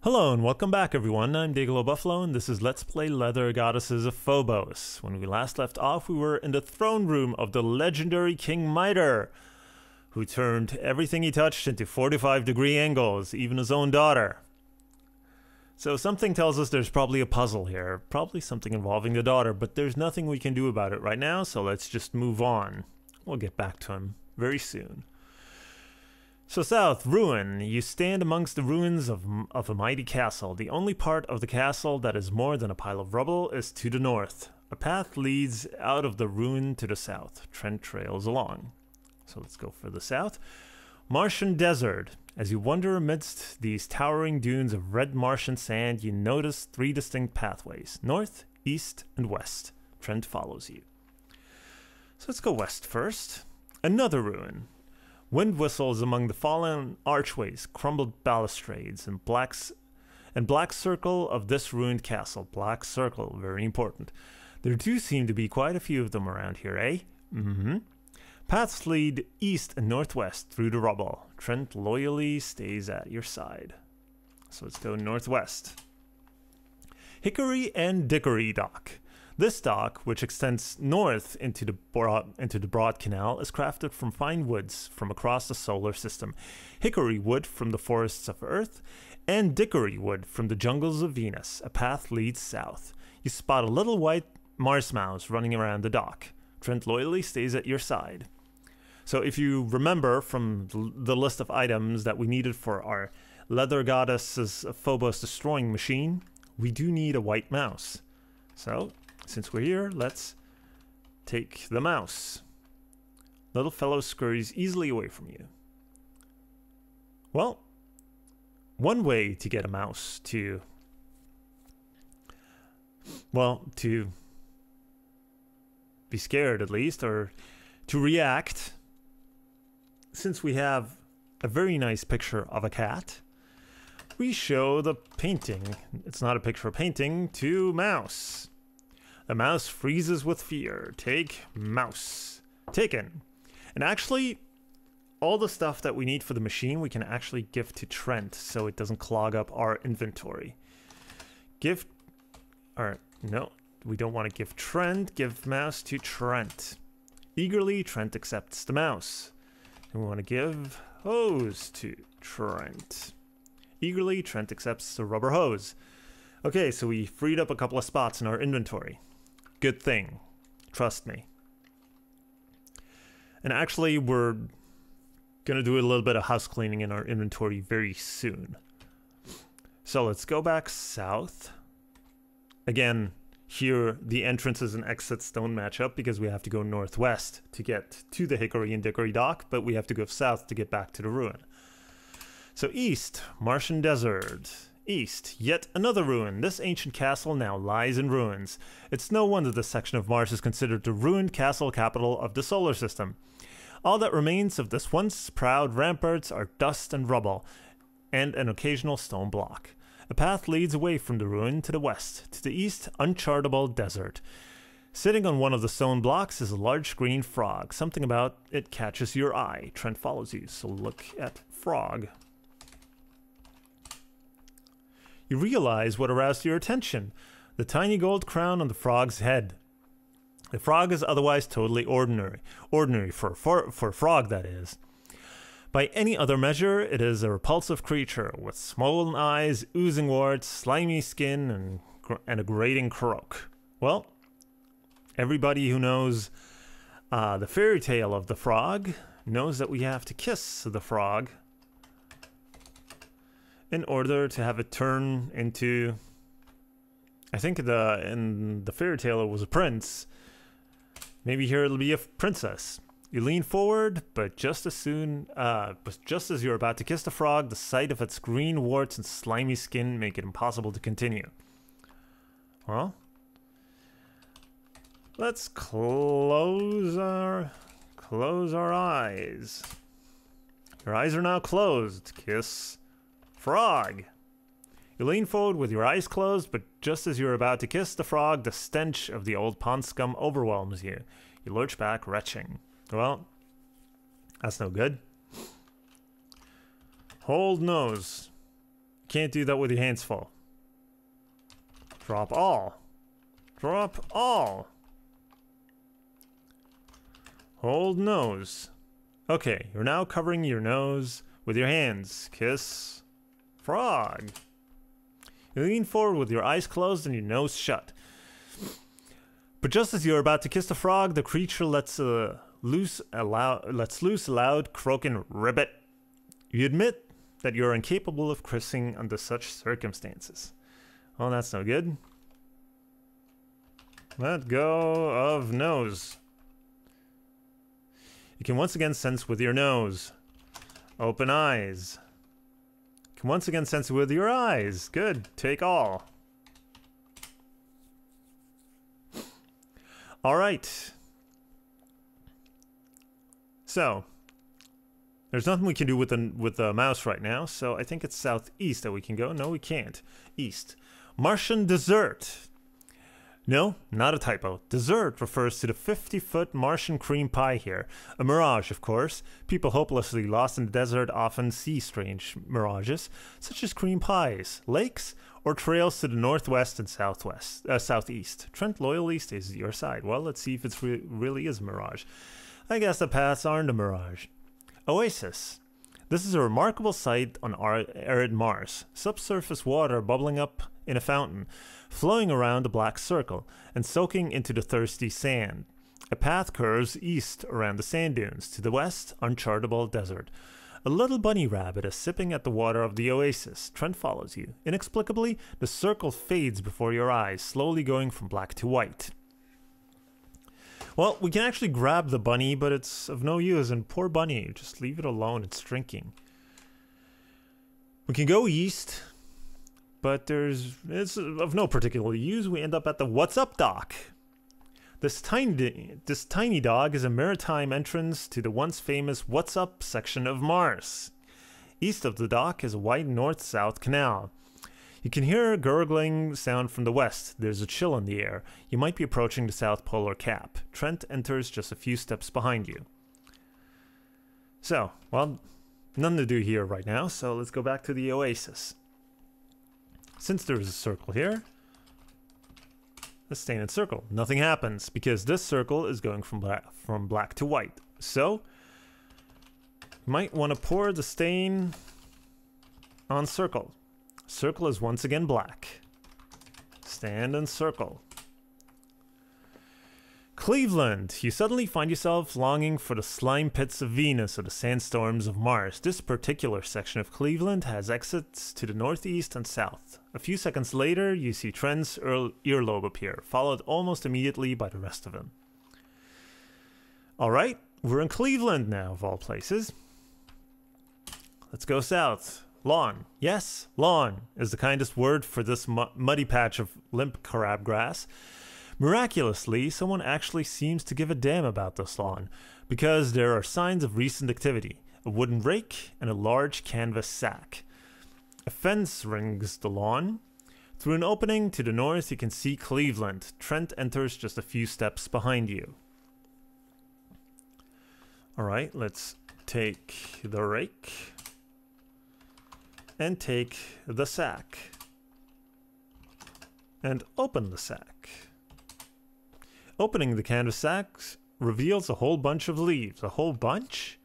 Hello and welcome back everyone, I'm Day-Glo Buffalo and this is Let's Play Leather Goddesses of Phobos. When we last left off we were in the throne room of the legendary King Mitre, who turned everything he touched into 45-degree angles, even his own daughter. So something tells us there's probably a puzzle here, probably something involving the daughter, but there's nothing we can do about it right now, so let's just move on. We'll get back to him very soon. So south, ruin. You stand amongst the ruins of a mighty castle. The only part of the castle that is more than a pile of rubble is to the north. A path leads out of the ruin to the south. Trent trails along. So let's go further south. Martian desert. As you wander amidst these towering dunes of red Martian sand, you notice three distinct pathways. North, east, and west. Trent follows you. So let's go west first. Another ruin. Wind whistles among the fallen archways, crumbled balustrades, and black circle of this ruined castle. Black circle, very important. There do seem to be quite a few of them around here, eh? Paths lead east and northwest through the rubble. Trent loyally stays at your side. So let's go northwest. Hickory and Dickory Dock. This dock, which extends north into the broad canal, is crafted from fine woods from across the solar system. Hickory wood from the forests of Earth, and dickory wood from the jungles of Venus. A path leads south. You spot a little white Mars mouse running around the dock. Trent loyally stays at your side. So if you remember from the list of items that we needed for our Leather Goddesses of Phobos destroying machine, we do need a white mouse. So since we're here, let's take the mouse. Little fellow scurries easily away from you. Well, one way to get a mouse to be scared at least, or to react, since we have a very nice picture of a cat, we show the painting. It's not a picture of painting to mouse. The mouse freezes with fear. Take mouse. Taken. And actually, all the stuff that we need for the machine, we can actually give to Trent so it doesn't clog up our inventory. No, we don't want to give Trent. Give mouse to Trent. Eagerly, Trent accepts the mouse. And we want to give hose to Trent. Eagerly, Trent accepts the rubber hose. Okay, so we freed up a couple of spots in our inventory. Good thing. Trust me. And actually, we're going to do a little bit of house cleaning in our inventory very soon. So let's go back south. Again, here the entrances and exits don't match up because we have to go northwest to get to the Hickory and Dickory Dock, but we have to go south to get back to the ruin. So east, Martian desert. East, yet another ruin. This ancient castle now lies in ruins. It's no wonder this section of Mars is considered the ruined castle capital of the solar system. All that remains of this once proud ramparts are dust and rubble, and an occasional stone block. A path leads away from the ruin to the west. To the east, unchartable desert. Sitting on one of the stone blocks is a large green frog. Something about it catches your eye. Trent follows you, so look at frog. You realize what aroused your attention. The tiny gold crown on the frog's head. The frog is otherwise totally ordinary. Ordinary for a frog, that is. By any other measure, it is a repulsive creature with swollen eyes, oozing warts, slimy skin, and a grating croak. Well, everybody who knows the fairy tale of the frog knows that we have to kiss the frog in order to have it turn into, I think in the fairy tale it was a prince. Maybe here it'll be a princess. You lean forward, but just as you're about to kiss the frog, the sight of its green warts and slimy skin make it impossible to continue. Well, let's close our eyes. Your eyes are now closed. Kiss frog. You lean forward with your eyes closed, but just as you're about to kiss the frog, the stench of the old pond scum overwhelms you. You lurch back, retching. Well, that's no good. Hold nose. can't do that with your hands full. Drop all. Drop all. Hold nose. Okay, you're now covering your nose with your hands. Kiss frog. You lean forward with your eyes closed and your nose shut. But just as you're about to kiss the frog, the creature lets loose a loud croaking ribbit. You admit that you're incapable of kissing under such circumstances. Oh, that's no good. Let go of nose. You can once again sense with your nose. Open eyes. You can once again sense with your eyes. Good. Take all. All right. So, there's nothing we can do with the mouse right now, so I think it's southeast that we can go. No, we can't. East. Martian dessert. No, not a typo. Dessert refers to the 50-foot Martian cream pie here. A mirage, of course. People hopelessly lost in the desert often see strange mirages, such as cream pies, lakes, or trails to the northwest and southeast. Trent loyally stays at your side. Well, let's see if it really is a mirage. I guess the paths aren't a mirage. Oasis. This is a remarkable sight on arid Mars. Subsurface water bubbling up in a fountain, flowing around a black circle, and soaking into the thirsty sand. A path curves east around the sand dunes. To the west, unchartable desert. A little bunny rabbit is sipping at the water of the oasis. Trent follows you. Inexplicably, the circle fades before your eyes, slowly going from black to white. Well, we can actually grab the bunny, but it's of no use, and poor bunny, just leave it alone, it's drinking. We can go east, but it's of no particular use. We end up at the What's Up dock. This tiny dog is a maritime entrance to the once famous What's Up section of Mars. East of the dock is a wide north-south canal. You can hear a gurgling sound from the west. There's a chill in the air. You might be approaching the South Polar Cap. Trent enters just a few steps behind you. So, well, nothing to do here right now, so let's go back to the oasis. Since there's a circle here, let's stay in a circle. Nothing happens because this circle is going from black to white. So, you might want to pour the stain on circle. Circle is once again black. Stand and circle. Cleveland. You suddenly find yourself longing for the slime pits of Venus or the sandstorms of Mars. This particular section of Cleveland has exits to the northeast and south. A few seconds later, you see Trent's earlobe appear, followed almost immediately by the rest of him. Alright, we're in Cleveland now, of all places. Let's go south. Lawn. Yes, lawn is the kindest word for this muddy patch of limp crabgrass. Miraculously, someone actually seems to give a damn about this lawn, because there are signs of recent activity. A wooden rake and a large canvas sack. A fence rings the lawn. Through an opening to the north, you can see Cleveland. Trent enters just a few steps behind you. Alright, let's take the rake. And take the sack. And open the sack. Opening the canvas sack reveals a whole bunch of leaves. A whole bunch?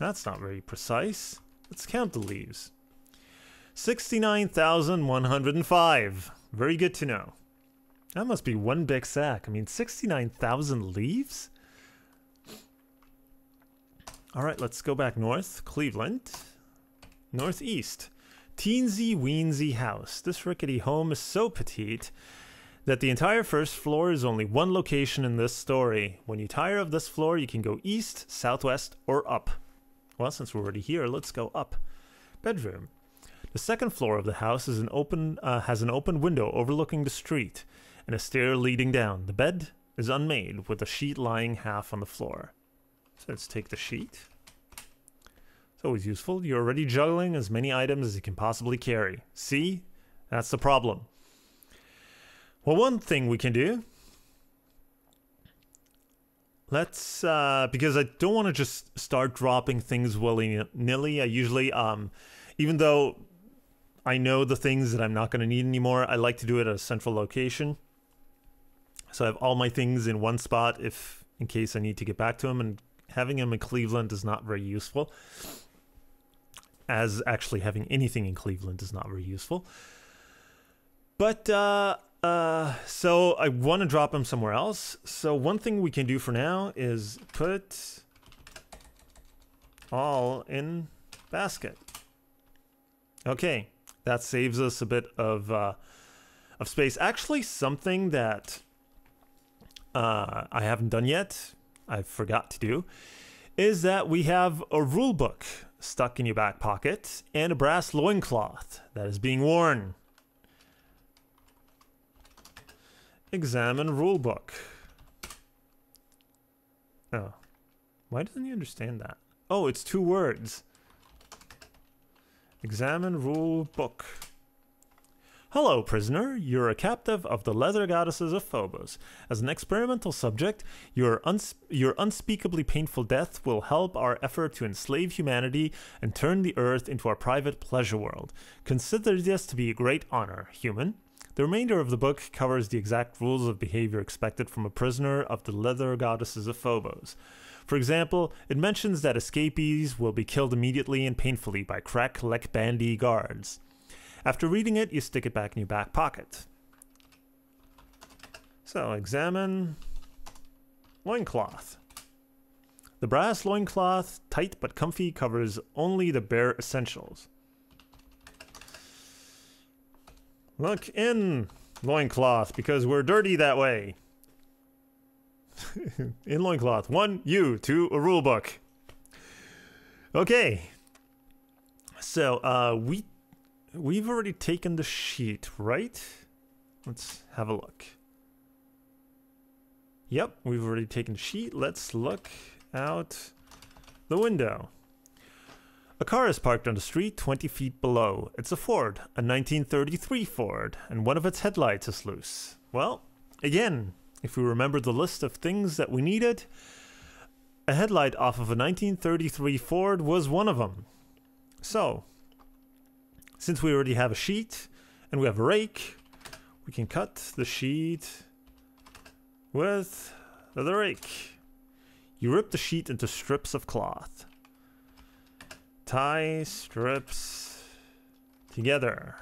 That's not very precise. Let's count the leaves. 69,105. Very good to know. That must be one big sack. I mean, 69,000 leaves? Alright, let's go back north. Cleveland. Northeast. Teensy weensy house. This rickety home is so petite that the entire first floor is only one location in this story. When you tire of this floor, you can go east, southwest, or up. Well, since we're already here, let's go up. Bedroom. The second floor of the house has an open window overlooking the street and a stair leading down. The bed is unmade, with a sheet lying half on the floor. So let's take the sheet. It's always useful. You're already juggling as many items as you can possibly carry. See? That's the problem. Well, one thing we can do. Let's, because I don't want to just start dropping things willy-nilly. I usually, even though I know the things that I'm not going to need anymore, I like to do it at a central location. So I have all my things in one spot in case I need to get back to them, and having them in Cleveland is not very useful. As actually having anything in Cleveland is not very useful. But so I want to drop them somewhere else. So one thing we can do for now is put all in basket. Okay, that saves us a bit of space. Actually, something that I haven't done yet, I forgot to do, is that we have a rule book stuck in your back pocket and a brass loincloth that is being worn. Examine rule book. Oh, why doesn't he understand that? Oh, it's 2 words. Examine rule book. Hello, prisoner. You're a captive of the leather goddesses of Phobos. As an experimental subject, your unspeakably painful death will help our effort to enslave humanity and turn the earth into our private pleasure world. Consider this to be a great honor, human. The remainder of the book covers the exact rules of behavior expected from a prisoner of the leather goddesses of Phobos. For example, it mentions that escapees will be killed immediately and painfully by crack lek bandy guards. After reading it, you stick it back in your back pocket. So, examine loincloth. The brass loincloth, tight but comfy, covers only the bare essentials. Look in loincloth, because we're dirty that way. In loincloth. 1 U, 2 a rule book. Okay. So, we've already taken the sheet, right? Let's have a look. Yep, we've already taken the sheet. Let's look out the window. A car is parked on the street 20 feet below. It's a Ford, a 1933 Ford, and one of its headlights is loose. Well, again, if we remember the list of things that we needed, a headlight off of a 1933 Ford was one of them. So, since we already have a sheet and we have a rake, we can cut the sheet with the rake. You rip the sheet into strips of cloth. Tie strips together.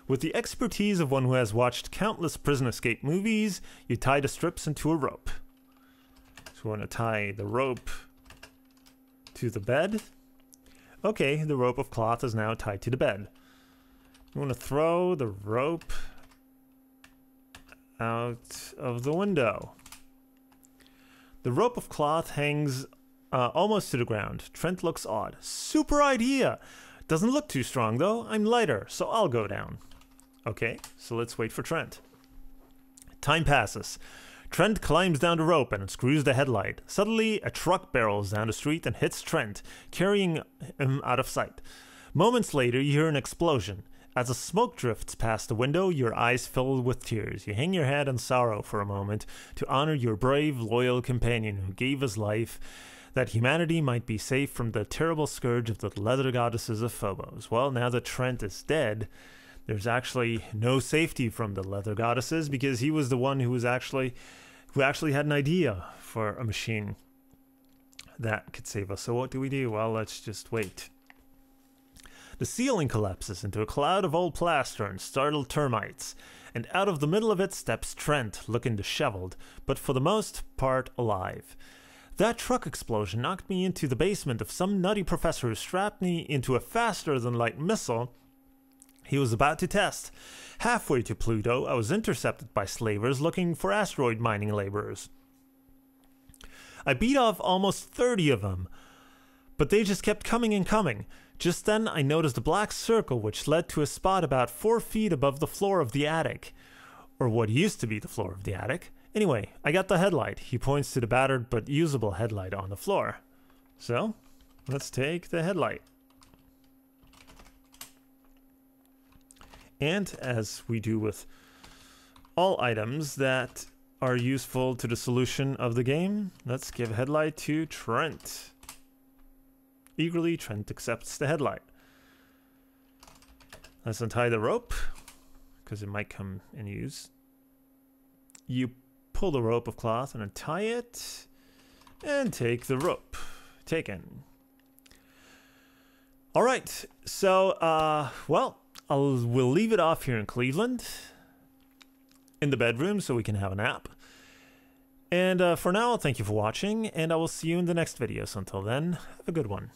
With the expertise of one who has watched countless prison escape movies, you tie the strips into a rope. So we want to tie the rope to the bed. Okay, the rope of cloth is now tied to the bed. You want to throw the rope out of the window. The rope of cloth hangs almost to the ground. Trent looks odd. Super idea! Doesn't look too strong though. I'm lighter, so I'll go down. Okay, so let's wait for Trent. Time passes. Trent climbs down the rope and unscrews the headlight. Suddenly, a truck barrels down the street and hits Trent, carrying him out of sight. Moments later, you hear an explosion. As the smoke drifts past the window, your eyes fill with tears. You hang your head in sorrow for a moment to honor your brave, loyal companion who gave his life that humanity might be safe from the terrible scourge of the leather goddesses of Phobos. Well, now that Trent is dead, there's actually no safety from the leather goddesses, because he was the one who actually had an idea for a machine that could save us. So what do? Well, let's just wait. The ceiling collapses into a cloud of old plaster and startled termites, and out of the middle of it steps Trent, looking disheveled, but for the most part alive. That truck explosion knocked me into the basement of some nutty professor who strapped me into a faster-than-light missile he was about to test. Halfway to Pluto, I was intercepted by slavers looking for asteroid mining laborers. I beat off almost 30 of them, but they just kept coming and coming. Just then, I noticed a black circle which led to a spot about 4 feet above the floor of the attic. Or what used to be the floor of the attic. Anyway, I got the headlight. He points to the battered but usable headlight on the floor. So, let's take the headlight. And as we do with all items that are useful to the solution of the game, let's give headlight to Trent. Eagerly, Trent accepts the headlight. Let's untie the rope, because it might come in use. You pull the rope of cloth and untie it, and take the rope. Taken. All right, so, well, we'll leave it off here in Cleveland, in the bedroom, so we can have a nap. And for now, thank you for watching, and I will see you in the next video. So until then, have a good one.